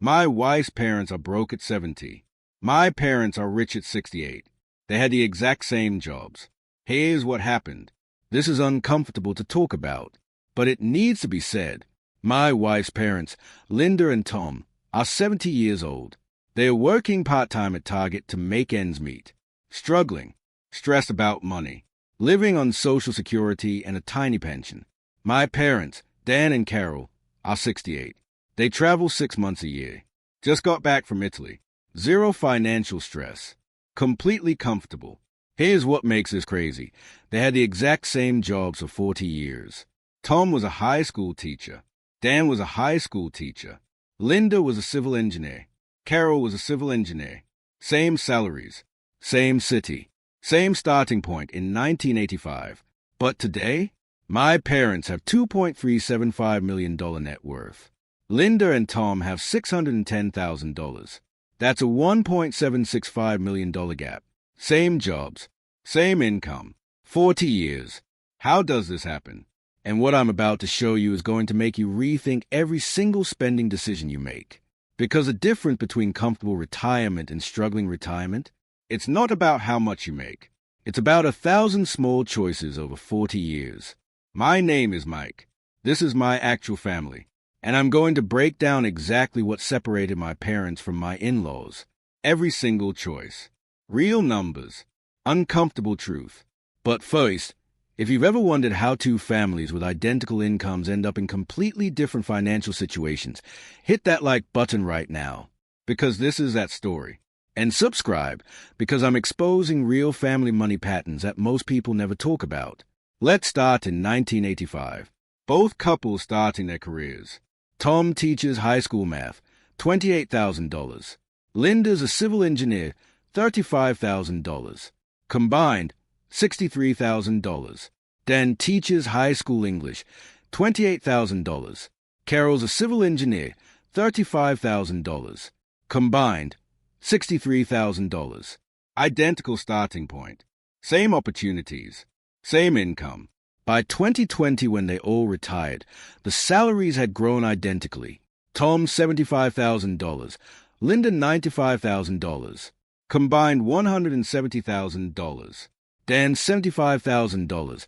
My wife's parents are broke at 70. My parents are rich at 68. They had the exact same jobs. Here's what happened. This is uncomfortable to talk about, but it needs to be said. My wife's parents, Linda and Tom, are 70 years old. They are working part-time at Target to make ends meet. Struggling, stressed about money, living on Social Security and a tiny pension. My parents, Dan and Carol, are 68. They travel 6 months a year. Just got back from Italy. Zero financial stress. Completely comfortable. Here's what makes this crazy. They had the exact same jobs for 40 years. Tom was a high school teacher. Dan was a high school teacher. Linda was a civil engineer. Carol was a civil engineer. Same salaries. Same city. Same starting point in 1985. But today, my parents have $2.375 million net worth. Linda and Tom have $610,000. That's a $1.765 million gap. Same jobs. Same income. 40 years. How does this happen? And what I'm about to show you is going to make you rethink every single spending decision you make. Because the difference between comfortable retirement and struggling retirement, it's not about how much you make. It's about 1,000 small choices over 40 years. My name is Mike. This is my actual family. And I'm going to break down exactly what separated my parents from my in-laws. Every single choice. Real numbers. Uncomfortable truth. But first, if you've ever wondered how two families with identical incomes end up in completely different financial situations, hit that like button right now, because this is that story. And subscribe, because I'm exposing real family money patterns that most people never talk about. Let's start in 1985. Both couples starting their careers. Tom teaches high school math, $28,000. Linda's a civil engineer, $35,000. Combined, $63,000. Dan teaches high school English, $28,000. Carol's a civil engineer, $35,000. Combined, $63,000. Identical starting point. Same opportunities. Same income. By 2020, when they all retired, the salaries had grown identically. Tom, $75,000. Linda, $95,000. Combined, $170,000. Dan, $75,000.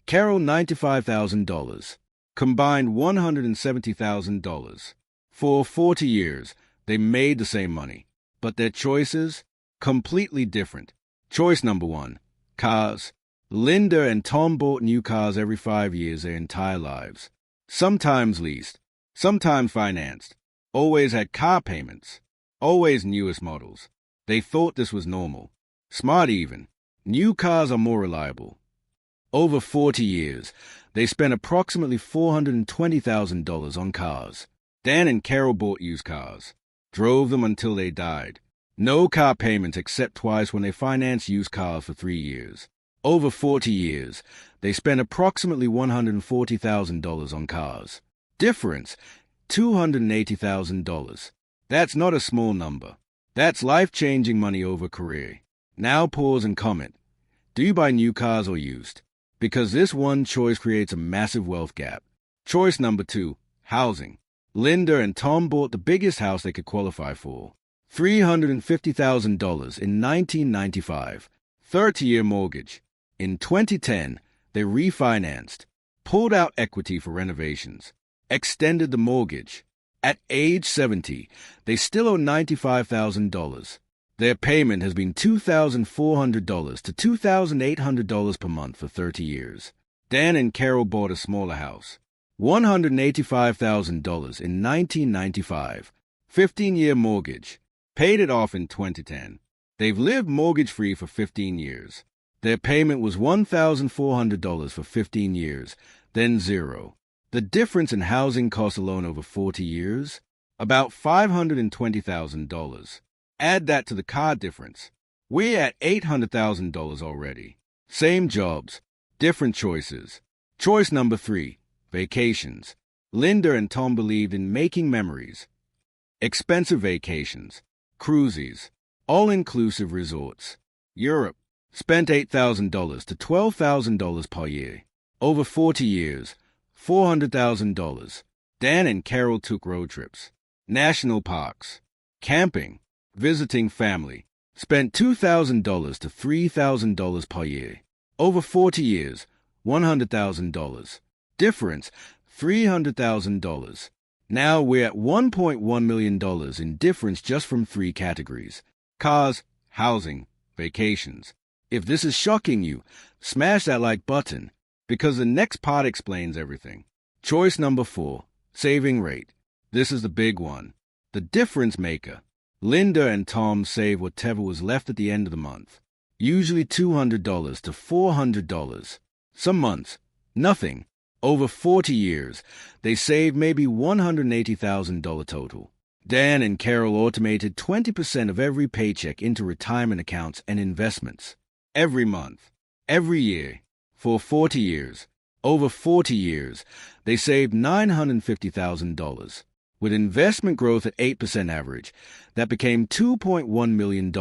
Carol, $95,000. Combined, $170,000. For 40 years, they made the same money, but their choices, completely different. Choice number 1, cars. Linda and Tom bought new cars every 5 years their entire lives. Sometimes leased, sometimes financed. Always had car payments. Always newest models. They thought this was normal. Smart even. New cars are more reliable. Over 40 years, they spent approximately $420,000 on cars. Dan and Carol bought used cars. Drove them until they died. No car payments except twice when they financed used cars for 3 years. Over 40 years, they spent approximately $140,000 on cars. Difference, $280,000. That's not a small number. That's life-changing money over career. Now pause and comment. Do you buy new cars or used? Because this one choice creates a massive wealth gap. Choice number 2, housing. Linda and Tom bought the biggest house they could qualify for. $350,000 in 1995. 30-year mortgage. In 2010, they refinanced, pulled out equity for renovations, extended the mortgage. At age 70, they still owe $95,000. Their payment has been $2,400 to $2,800 per month for 30 years. Dan and Carol bought a smaller house, $185,000 in 1995. 15-year mortgage, paid it off in 2010. They've lived mortgage-free for 15 years. Their payment was $1,400 for 15 years, then zero. The difference in housing costs alone over 40 years? About $520,000. Add that to the car difference. We're at $800,000 already. Same jobs, different choices. Choice number 3, vacations. Linda and Tom believed in making memories. Expensive vacations, cruises, all-inclusive resorts. Europe. Spent $8,000 to $12,000 per year. Over 40 years, $400,000. Dan and Carol took road trips. national parks, camping, visiting family. Spent $2,000 to $3,000 per year. Over 40 years, $100,000. Difference, $300,000. Now we're at $1.1 million in difference just from 3 categories: cars, housing, vacations. If this is shocking you, smash that like button, because the next part explains everything. Choice number 4, saving rate. This is the big one. The difference maker. Linda and Tom save whatever was left at the end of the month. Usually $200 to $400. Some months, nothing. Over 40 years, they save maybe $180,000 total. Dan and Carol automated 20% of every paycheck into retirement accounts and investments. Every month, every year, for 40 years. Over 40 years, they saved $950,000. With investment growth at 8% average, that became $2.1 million.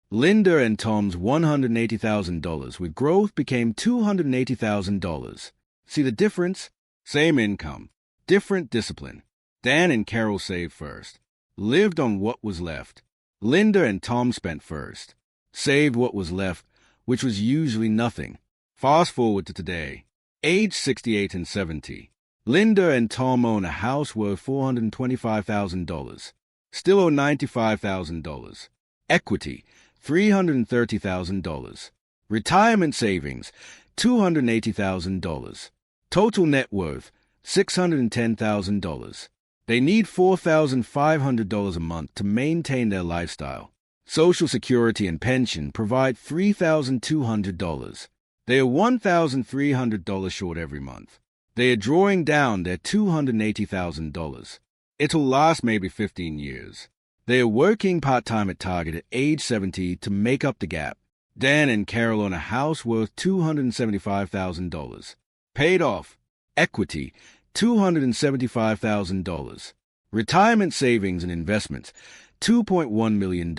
Linda and Tom's $180,000 with growth became $280,000. See the difference? Same income, different discipline. Dan and Carol saved first, lived on what was left. Linda and Tom spent first, saved what was left, which was usually nothing. Fast forward to today, age 68 and 70. Linda and Tom own a house worth $425,000. Still owe $95,000. Equity, $330,000. Retirement savings, $280,000. Total net worth, $610,000. They need $4,500 a month to maintain their lifestyle. Social Security and pension provide $3,200. They are $1,300 short every month. They are drawing down their $280,000. It'll last maybe 15 years. They are working part-time at Target at age 70 to make up the gap. Dan and Carol own a house worth $275,000. Paid off. Equity, $275,000. Retirement savings and investments, $2.1 million.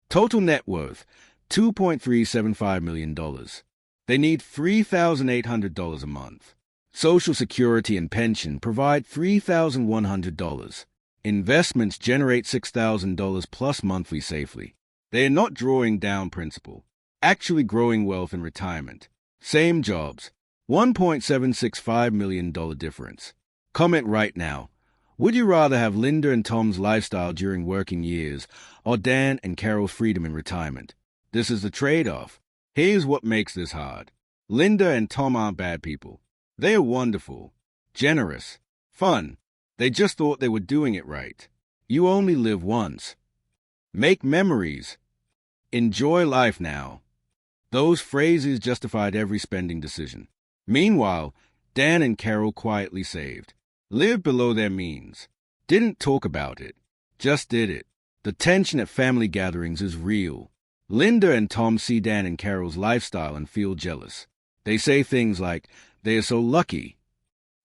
Total net worth, $2.375 million. They need $3,800 a month. Social Security and pension provide $3,100. Investments generate $6,000 plus monthly safely. They are not drawing down principal, actually growing wealth in retirement. Same jobs, $1.765 million difference. Comment right now. Would you rather have Linda and Tom's lifestyle during working years or Dan and Carol's freedom in retirement? This is the trade-off. Here's what makes this hard. Linda and Tom aren't bad people. They are wonderful, generous, fun. They just thought they were doing it right. You only live once. Make memories. Enjoy life now. Those phrases justified every spending decision. Meanwhile, Dan and Carol quietly saved. Lived below their means. Didn't talk about it. Just did it. The tension at family gatherings is real. Linda and Tom see Dan and Carol's lifestyle and feel jealous. They say things like, they are so lucky.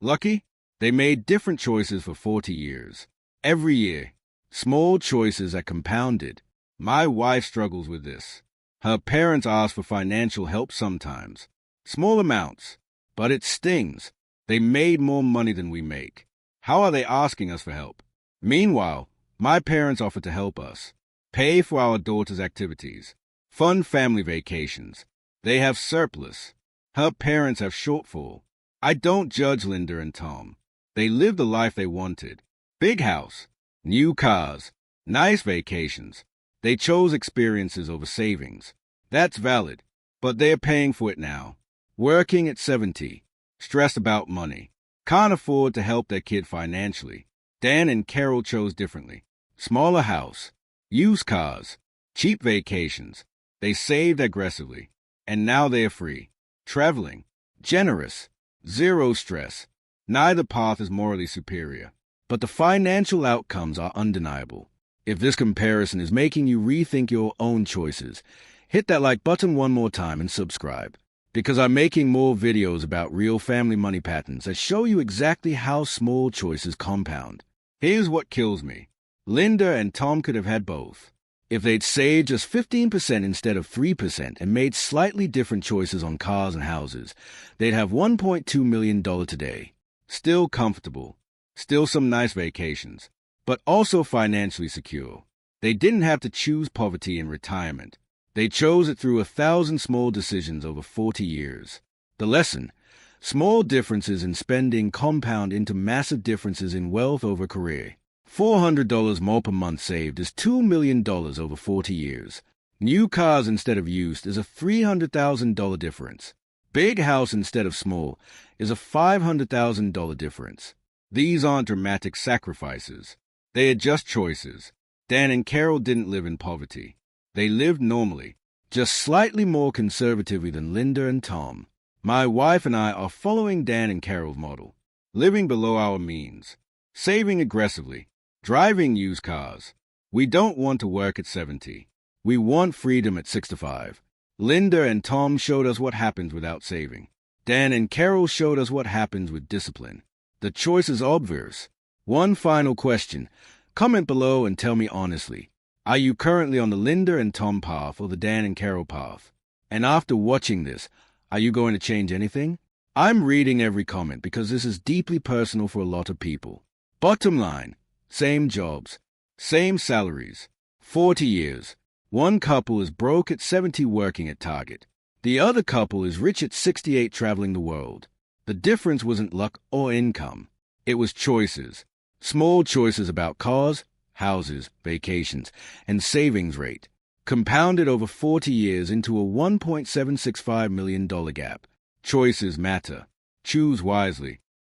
Lucky? They made different choices for 40 years. Every year. Small choices are compounded. My wife struggles with this. Her parents ask for financial help sometimes. Small amounts. But it stings. They made more money than we make. How are they asking us for help? Meanwhile, my parents offer to help us. Pay for our daughter's activities. Fund family vacations. They have surplus. Her parents have shortfall. I don't judge Linda and Tom. They lived the life they wanted. Big house, new cars, nice vacations. They chose experiences over savings. That's valid, but they are paying for it now. Working at 70, stressed about money, can't afford to help their kid financially. Dan and Carol chose differently. Smaller house, used cars, cheap vacations. They saved aggressively, and now they are free. Traveling, generous, zero stress. Neither path is morally superior, but the financial outcomes are undeniable. If this comparison is making you rethink your own choices, hit that like button one more time and subscribe, because I'm making more videos about real family money patterns that show you exactly how small choices compound. Here's what kills me. Linda and Tom could have had both. If they'd saved just 15% instead of 3% and made slightly different choices on cars and houses, they'd have $1.2 million today. Still comfortable. Still some nice vacations. but also financially secure. They didn't have to choose poverty in retirement. They chose it through 1,000 small decisions over 40 years. The lesson: small differences in spending compound into massive differences in wealth over career. $400 more per month saved is $2 million over 40 years. New cars instead of used is a $300,000 difference. Big house instead of small is a $500,000 difference. These aren't dramatic sacrifices. They are just choices. Dan and Carol didn't live in poverty. They lived normally, just slightly more conservatively than Linda and Tom. My wife and I are following Dan and Carol's model, living below our means, saving aggressively, driving used cars. We don't want to work at 70. We want freedom at 65. Linda and Tom showed us what happens without saving. Dan and Carol showed us what happens with discipline. The choice is obvious. One final question. Comment below and tell me honestly. Are you currently on the Linda and Tom path or the Dan and Carol path? And after watching this, are you going to change anything? I'm reading every comment because this is deeply personal for a lot of people. Bottom line, same jobs, same salaries, 40 years. One couple is broke at 70 working at Target. The other couple is rich at 68 traveling the world. The difference wasn't luck or income. It was choices. Small choices about cars, houses, vacations, and savings rate, compounded over 40 years into a $1.765 million gap. Choices matter. Choose wisely.